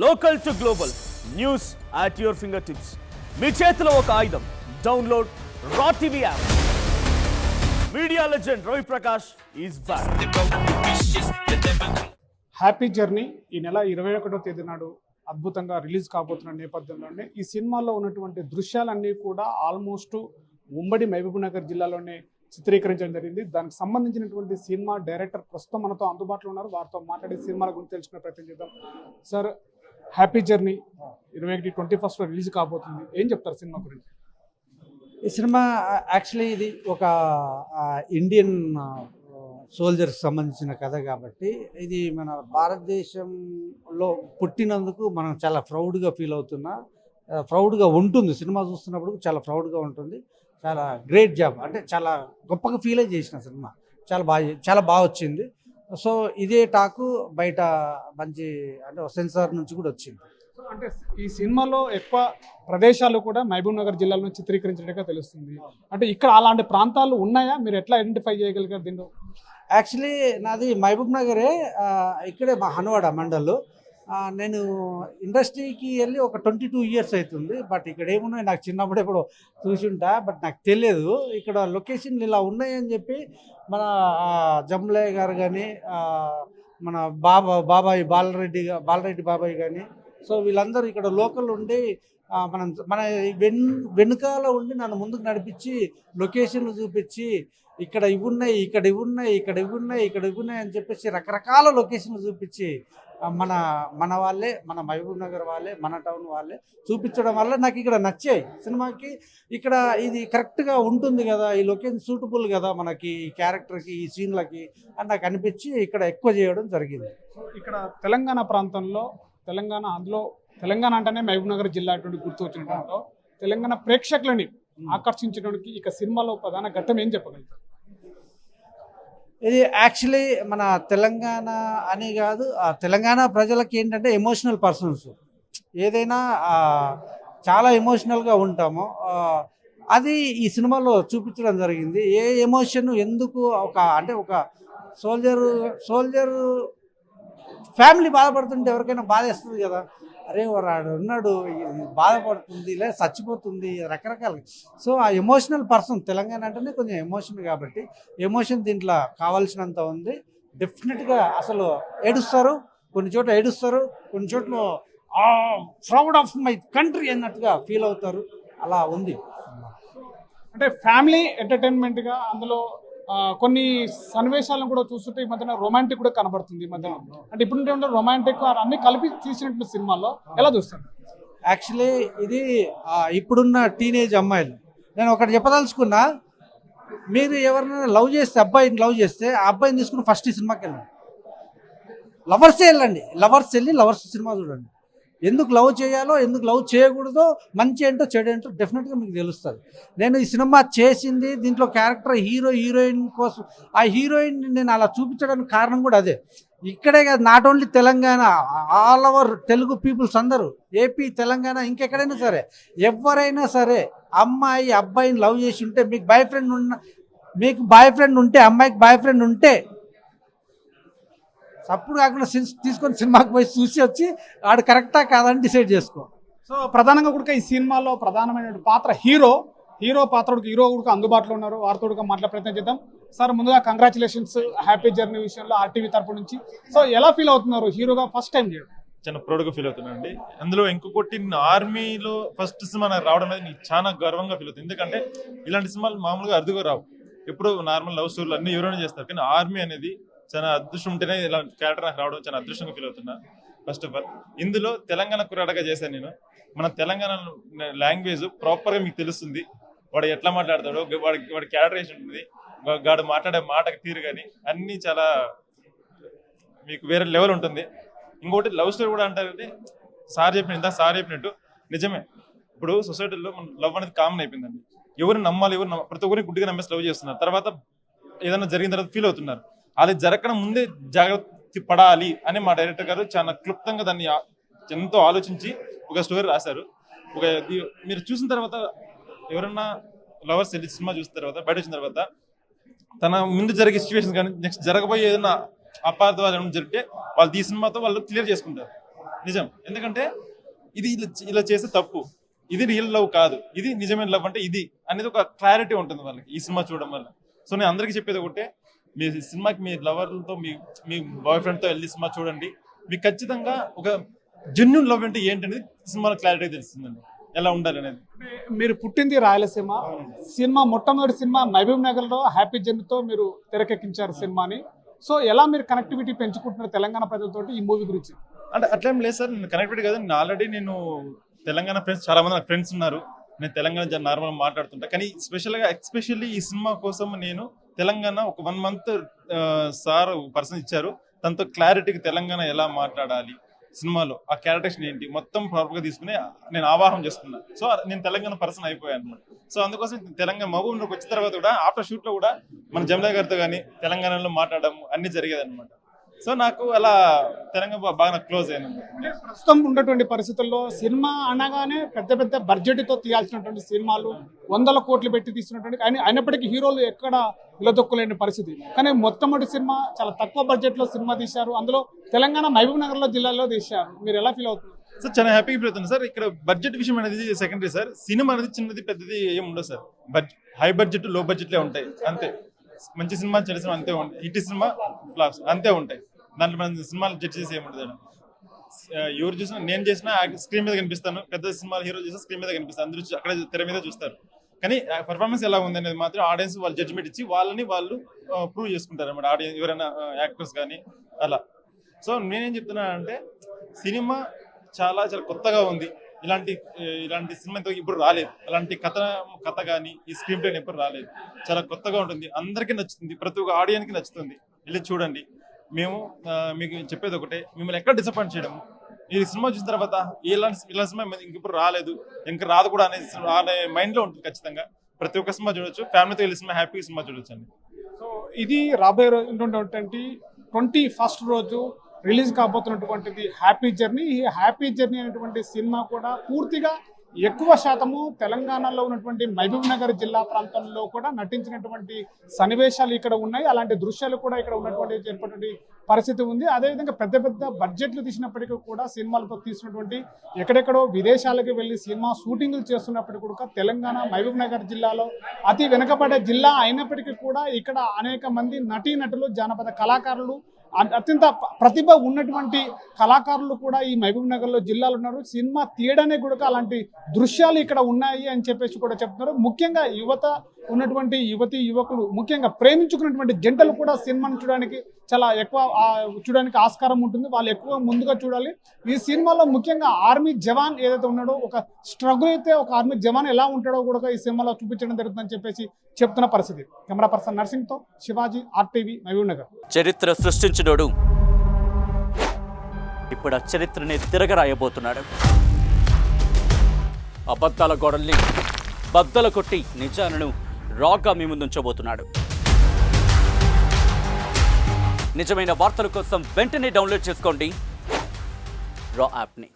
Local to global news at your fingertips. మీ చేతిలో ఒక ఆయుధం. డౌన్లోడ్ రా TV app. Media legend Ravi Prakash is back. Happy journey ఈ నెల 21వ తేదీ నాడు అద్భుతంగా రిలీజ్ కాబోతున్న నేపథ్యంలోనే ఈ సినిమాలో ఉన్నటువంటి దృశ్యాలన్నీ కూడా ఆల్మోస్ట్ ఉమ్మడి మహబూబ్ నగర్ జిల్లాలోనే చిత్రీకరించడం జరిగింది. దానికి సంబంధించినటువంటి సినిమా డైరెక్టర్ ప్రస్తుతం మనతో అందుబాటులో ఉన్నారు. వారితో మాట్లాడే సినిమాల గురించి తెలుసుకునే ప్రయత్నం చేద్దాం. సార్, హ్యాపీ జర్నీ 21 రిలీజ్ కాబోతుంది. ఏం చెప్తారు సినిమా గురించి? ఈ సినిమా యాక్చువల్లీ ఇది ఒక ఇండియన్ సోల్జర్కి సంబంధించిన కథ కాబట్టి ఇది మన భారతదేశంలో పుట్టినందుకు మనం చాలా ప్రౌడ్గా ఫీల్ అవుతున్నా, ప్రౌడ్గా ఉంటుంది. సినిమా చూస్తున్నప్పుడు చాలా ప్రౌడ్గా ఉంటుంది. చాలా గ్రేట్ జాబ్, అంటే చాలా గొప్పగా ఫీల్ చేసిన సినిమా. చాలా బాగా వచ్చింది. సో ఇదే టాకు బయట మంచి అంటే సెన్సార్ నుంచి కూడా వచ్చింది. అంటే ఈ సినిమాలో ఎక్కువ ప్రదేశాలు కూడా మహబూబ్ నగర్ జిల్లాలో చిత్రీకరించినట్టుగా తెలుస్తుంది. అంటే ఇక్కడ అలాంటి ప్రాంతాలు ఉన్నాయా? మీరు ఎట్లా ఐడెంటిఫై చేయగలిగారు దీంట్లో? యాక్చువల్లీ నాది మహబూబ్ నగరే, ఇక్కడే మా హన్వాడ మండల్. నేను ఇండస్ట్రీకి వెళ్ళి ఒక 22 ఇయర్స్ అవుతుంది. బట్ ఇక్కడ ఏమున్నాయి నాకు చిన్నప్పుడు ఎప్పుడు చూసుంటా, బట్ నాకు తెలియదు ఇక్కడ లొకేషన్లు ఇలా ఉన్నాయని చెప్పి మన జమ్లే గారు కానీ మన బాలరెడ్డి బాబాయ్ కానీ, సో వీళ్ళందరూ ఇక్కడ లోకల్ ఉండి మన వెనుకాల ఉండి నన్ను ముందుకు నడిపించి లొకేషన్లు చూపించి ఇక్కడ ఇవి ఉన్నాయి, ఇక్కడ ఇవి ఉన్నాయి, ఇక్కడ ఇవి ఉన్నాయి, ఇక్కడ ఇవి ఉన్నాయి అని చెప్పేసి రకరకాల లొకేషన్లు చూపించి మన వాళ్ళే, మన మహబూబ్ నగర్ వాళ్ళే, మన టౌన్ వాళ్ళే చూపించడం వల్ల నాకు ఇక్కడ నచ్చాయి సినిమాకి. ఇక్కడ ఇది కరెక్ట్గా ఉంటుంది కదా, ఈ లొకేషన్ సూటబుల్ కదా మనకి, ఈ క్యారెక్టర్కి, ఈ సీన్లకి అని నాకు అనిపించి ఇక్కడ ఎక్కువ చేయడం జరిగింది. ఇక్కడ తెలంగాణ ప్రాంతంలో తెలంగాణ అంటేనే మహబూబ్ నగర్ జిల్లా అటువంటి గుర్తు వచ్చినటువంటి తెలంగాణ ప్రేక్షకులని ఆకర్షించడానికి ఇక సినిమాలో ప్రధాన ఘట్టం ఏం చెప్పగలుగుతారు? ఇది యాక్చువల్లీ మన తెలంగాణ అని కాదు, తెలంగాణ ప్రజలకి ఏంటంటే ఎమోషనల్ పర్సన్స్, ఏదైనా చాలా ఎమోషనల్గా ఉంటాము. అది ఈ సినిమాలో చూపించడం జరిగింది. ఏ ఎమోషన్ ఎందుకు ఒక సోల్జర్ ఫ్యామిలీ బాధపడుతుంటే ఎవరికైనా బాధ వేస్తుంది కదా, అరే వాడు ఉన్నాడు బాధపడుతుంది లేదా చచ్చిపోతుంది రకరకాల. సో ఆ ఎమోషనల్ పర్సన్ తెలంగాణ అంటేనే కొంచెం ఎమోషన్ కాబట్టి ఎమోషన్ దీంట్లో కావాల్సినంత ఉంది. డెఫినెట్గా అసలు ఏడుస్తారు, కొన్ని చోట్ల ఏడుస్తారు, కొన్ని చోట్ల ప్రౌడ్ ఆఫ్ మై కంట్రీ అన్నట్టుగా ఫీల్ అవుతారు. అలా ఉంది. అంటే ఫ్యామిలీ ఎంటర్టైన్మెంట్గా అందులో కొన్ని సన్నివేశాలను కూడా చూస్తుంటే ఈ మధ్యన రొమాంటిక్ కూడా కనబడుతుంది. ఈ మధ్యన అంటే ఇప్పుడు రొమాంటిక్ అన్ని కలిపి తీసినట్టు సినిమాలో ఎలా చూస్తాను? యాక్చువల్లీ ఇది ఇప్పుడున్న టీనేజ్ అమ్మాయిలు, నేను ఒకటి చెప్పదలుచుకున్నా, మీరు ఎవరినైనా అబ్బాయిని లవ్ చేస్తే ఆ అబ్బాయిని తీసుకుని ఫస్ట్ ఈ సినిమాకి వెళ్ళండి, లవర్సే వెళ్ళండి, లవర్స్ సినిమా చూడండి. ఎందుకు లవ్ చేయాలో, ఎందుకు లవ్ చేయకూడదో, మంచి ఏంటో చెడు ఏంటో డెఫినెట్గా మీకు తెలుస్తుంది. నేను ఈ సినిమా చేసింది దీంట్లో క్యారెక్టర్ హీరోయిన్ కోసం, ఆ హీరోయిన్ నేను అలా చూపించడానికి కారణం కూడా అదే. ఇక్కడే కాదు, not only Telangana, all over Telugu peoples అందరూ, ఏపీ, తెలంగాణ, ఇంకెక్కడైనా సరే, ఎవరైనా సరే అమ్మాయి అబ్బాయిని లవ్ చేసి ఉంటే, మీకు బాయ్ ఫ్రెండ్ ఉంటే, అమ్మాయికి బాయ్ ఫ్రెండ్ ఉంటే అప్పుడు కాకుండా తీసుకొని సినిమాకి పోయి చూసి వచ్చి ఆడు కరెక్టా కాదని డిసైడ్ చేసుకో. సో ప్రధానంగా కూడా ఈ సినిమాలో ప్రధానమైన పాత్ర హీరో కూడా అందుబాటులో ఉన్నారు. వారితో కూడా మాట్లాడే ప్రయత్నం చేద్దాం. సార్, ముందుగా కంగ్రాచులేషన్స్ హ్యాపీ జర్నీ విషయంలో ఆర్టీవీ తరపు నుంచి. సో ఎలా ఫీల్ అవుతున్నారు హీరోగా ఫస్ట్ టైం చేయడం? చాలా ప్రౌడ్గా ఫీల్ అవుతున్నానండి. అందులో ఇంకొకటి, ఆర్మీలో ఫస్ట్ సినిమా నాకు రావడం అనేది నేను చాలా గర్వంగా ఫీల్ అవుతుంది. ఎందుకంటే ఇలాంటి సినిమాలు మామూలుగా అరుదుగా రావు. ఎప్పుడు నార్మల్ లవ్ స్టోరీలు అన్ని ఎవరైనా చేస్తారు, కానీ ఆర్మీ అనేది చాలా అదృష్టం ఉంటేనే ఇలాంటి క్యారెక్టర్ నాకు రావడం చాలా అదృష్టంగా ఫీల్ అవుతున్నా. ఫస్ట్ ఆఫ్ ఆల్ ఇందులో తెలంగాణ కుర్రాడగా చేశాను నేను. మన తెలంగాణ లాంగ్వేజ్ ప్రాపర్గా మీకు తెలుస్తుంది. వాడు ఎట్లా మాట్లాడతాడో, వాడి క్యారెక్టరేషన్ ఉంటుంది, వాడు మాట్లాడే మాటకి తీరు కానీ అన్నీ చాలా మీకు వేరే లెవెల్ ఉంటుంది. ఇంకోటి లవ్ స్టోరీ కూడా అంటారంటే సార్ చెప్పినట్టు నిజమే. ఇప్పుడు సొసైటీలో లవ్ అనేది కామన్ అయిపోయిందండి. ఎవరు నమ్మాలి, ప్రతి ఒక్కరిని గుడ్డిగా నమ్మేసి లవ్ చేస్తున్నారు. తర్వాత ఏదైనా జరిగిన తర్వాత ఫీల్ అవుతున్నారు. అది జరగడం ముందే జాగ్రత్త పడాలి అని మా డైరెక్టర్ గారు చాలా క్లుప్తంగా దాన్ని ఎంతో ఆలోచించి ఒక స్టోరీ రాశారు. మీరు చూసిన తర్వాత ఎవరన్నా లవర్స్ వెళ్ళి సినిమా చూసిన తర్వాత బయట వచ్చిన తర్వాత తన ముందు జరిగే సిచ్యువేషన్స్ కానీ నెక్స్ట్ జరగబోయే ఏదైనా అపార్థాలు ఏమైనా జరిగితే వాళ్ళు ఈ సినిమాతో వాళ్ళు క్లియర్ చేసుకుంటారు. నిజం. ఎందుకంటే ఇది ఇలా చేస్తే తప్పు, ఇది రియల్ లవ్ కాదు, ఇది నిజమైన లవ్ అంటే ఇది అనేది ఒక క్లారిటీ ఉంటుంది వాళ్ళకి ఈ సినిమా చూడడం వల్ల. సో నేను అందరికీ చెప్పేది ఒకటే, మీ సినిమాకి మీ లవర్లతో మీ బాయ్ ఫ్రెండ్తో వెళ్ళి సినిమా చూడండి. మీకు ఖచ్చితంగా ఒక జెన్యూన్ లవ్ అంటే ఏంటనేది సినిమాలో క్లారిటీ తెలుస్తుందండి, ఎలా ఉండాలి అనేది. మీరు పుట్టింది రాయలసీమ, సినిమా మొట్టమొదటి సినిమా మహబూబ్ నగర్ లో హ్యాపీ జర్నీతో మీరు తెరకెక్కించారు సినిమాని. సో ఎలా మీరు కనెక్టివిటీ పెంచుకుంటున్నారు తెలంగాణ ప్రజలతో ఈ మూవీ గురించి? అంటే అట్లేం లేదు సార్, నేను కనెక్టెడ్ కాదు. నేను ఆల్రెడీ తెలంగాణ ఫ్రెండ్స్ చాలా మంది నాకు ఫ్రెండ్స్ ఉన్నారు. నేను తెలంగాణ నార్మల్ మాట్లాడుతుంటా, కానీ ఎస్పెషల్లీ ఈ సినిమా కోసం నేను తెలంగాణ ఒక 1 month సార్ పర్సన్ ఇచ్చారు. తనతో క్లారిటీకి తెలంగాణ ఎలా మాట్లాడాలి, సినిమాలో ఆ క్యారెక్టరేషన్ ఏంటి మొత్తం ప్రాపర్గా తీసుకుని నేను ఆవాహన చేస్తున్నా. సో నేను తెలంగాణ పర్సన్ అయిపోయాను అనమాట. సో అందుకోసం తెలంగాణ మహబూబ్నగర్కి వచ్చిన తర్వాత కూడా ఆఫ్టర్ షూట్లో కూడా మన జమునా గారితో కానీ తెలంగాణలో మాట్లాడడం అన్ని జరిగేది అనమాట. సో నాకు అలా తెలంగాణ బాగా క్లోజ్ అయింది. ప్రస్తుతం ఉన్నటువంటి పరిస్థితుల్లో సినిమా అనగానే పెద్ద పెద్ద బడ్జెట్తో తీయాల్సినటువంటి సినిమాలు 100 కోట్లు పెట్టి తీసినటువంటి, అయినప్పటికీ హీరోలు ఎక్కడ నిలదొక్కలేని పరిస్థితి. కానీ మొట్టమొదటి సినిమా చాలా తక్కువ బడ్జెట్లో సినిమా తీశారు, అందులో తెలంగాణ మహబూబ్ నగర్లో జిల్లాలో తీశారు. మీరు ఎలా ఫీల్ అవుతున్నారు? సార్ చాలా హ్యాపీగా ఫీల్ అవుతుంది సార్. ఇక్కడ బడ్జెట్ విషయం అనేది సెకండరీ సార్. సినిమా అనేది చిన్నది పెద్దది ఏం ఉండదు సార్. హై బడ్జెట్ లో బడ్జెట్లే ఉంటాయి అంతే. మంచి సినిమా చెడు సినిమా అంతే ఉంటాయి, హిట్ సినిమా ఫ్లాప్స్ అంతే ఉంటాయి. దాంట్లో మన సినిమాలు జడ్జ్ చేసి ఏముంటుంది. ఎవరు చూసినా, నేను చేసినా స్క్రీన్ మీద కనిపిస్తాను, పెద్ద సినిమాలు హీరో చేసినా స్క్రీన్ మీద కనిపిస్తాను, అందరూ అక్కడ తెర మీద చూస్తారు. కానీ పర్ఫార్మెన్స్ ఎలా ఉంది అనేది మాత్రం ఆడియన్స్ వాళ్ళు జడ్జ్మెంట్ ఇచ్చి వాళ్ళు ప్రూవ్ చేసుకుంటారు అనమాట, ఆడియన్స్ ఎవరైనా యాక్టర్స్ కానీ అలా. సో నేనేం చెప్తున్నా అంటే సినిమా చాలా చాలా కొత్తగా ఉంది. ఇలాంటి సినిమా ఇప్పుడు రాలేదు. అలాంటి కథ కానీ ఈ స్క్రీన్ ప్లే ఎప్పుడు రాలేదు. చాలా కొత్తగా ఉంటుంది, అందరికీ నచ్చుతుంది, ప్రతి ఒక్క ఆడియన్స్కి నచ్చుతుంది. వెళ్ళి చూడండి. మేము మీకు చెప్పేది ఒకటే, మిమ్మల్ని ఎక్కడ డిసప్పాయింట్ చేయడము. ఈ సినిమా చూసిన తర్వాత ఇలాంటి సినిమా ఇంకెప్పుడు రాలేదు, ఇంకా రాదు కూడా అనే మైండ్లో ఉంటుంది. ఖచ్చితంగా ప్రతి ఒక్క సినిమా చూడొచ్చు, ఫ్యామిలీతో వెళ్ళి సినిమా హ్యాపీ సినిమా చూడొచ్చు అండి. సో ఇది రాబోయే రోజు 21st రోజు రిలీజ్ కాబోతున్నటువంటిది హ్యాపీ జర్నీ. ఈ హ్యాపీ జర్నీ అనేటువంటి సినిమా కూడా పూర్తిగా ఎక్కువ శాతము తెలంగాణలో ఉన్నటువంటి మహబూబ్ నగర్ జిల్లా ప్రాంతంలో కూడా నటించినటువంటి సన్నివేశాలు ఇక్కడ ఉన్నాయి. అలాంటి దృశ్యాలు కూడా ఇక్కడ ఉన్నటువంటి పరిస్థితి ఉంది. అదేవిధంగా పెద్ద పెద్ద బడ్జెట్లు తీసినప్పటికీ కూడా సినిమాలతో తీసినటువంటి ఎక్కడెక్కడో విదేశాలకు వెళ్ళి సినిమా షూటింగ్లు చేస్తున్నప్పటికీ కూడా తెలంగాణ మహబూబ్ నగర్ జిల్లాలో అతి వెనుకబడే జిల్లా అయినప్పటికీ కూడా ఇక్కడ అనేక మంది నటీనటులు, జానపద కళాకారులు, అత్యంత ప్రతిభ ఉన్నటువంటి కళాకారులు కూడా ఈ మహబూబ్ నగర్లో జిల్లాలో ఉన్నారు. సినిమా తీయడానికి కూడా అలాంటి దృశ్యాలు ఇక్కడ ఉన్నాయి అని చెప్పేసి కూడా చెప్తున్నారు. ముఖ్యంగా ఉన్నటువంటి యువతి యువకులు, ముఖ్యంగా ప్రేమించుకున్నటువంటి జంటలు కూడా సినిమాను చూడడానికి చాలా ఎక్కువ చూడడానికి ఆస్కారం ఉంటుంది. వాళ్ళు ఎక్కువ ముందుగా చూడాలి. ఈ సినిమాలో ముఖ్యంగా ఆర్మీ జవాన్ ఏదైతే ఉన్నాడో, ఒక స్ట్రగుల్ అయితే ఒక ఆర్మీ జవాన్ ఎలా ఉంటాడో కూడా ఈ సినిమాలో చూపించడం జరుగుతుందని చెప్పేసి చెప్తున్న పరిస్థితి. కెమెరా పర్సన్ నర్సింగ్తో శివాజీ, RTV, మహబూబ్ నగర్. చరిత్ర సృష్టించినోడు ఇప్పుడు ఆ చరిత్రని తిరగరాయబోతున్నాడు. అబద్ధాల గోడల్ని బద్దలు కొట్టి నిజాలను రాగా మీ ముందుంచబోతున్నాడు. నిజమైన వార్తల కోసం వెంటనే డౌన్లోడ్ చేసుకోండి రా యాప్ని.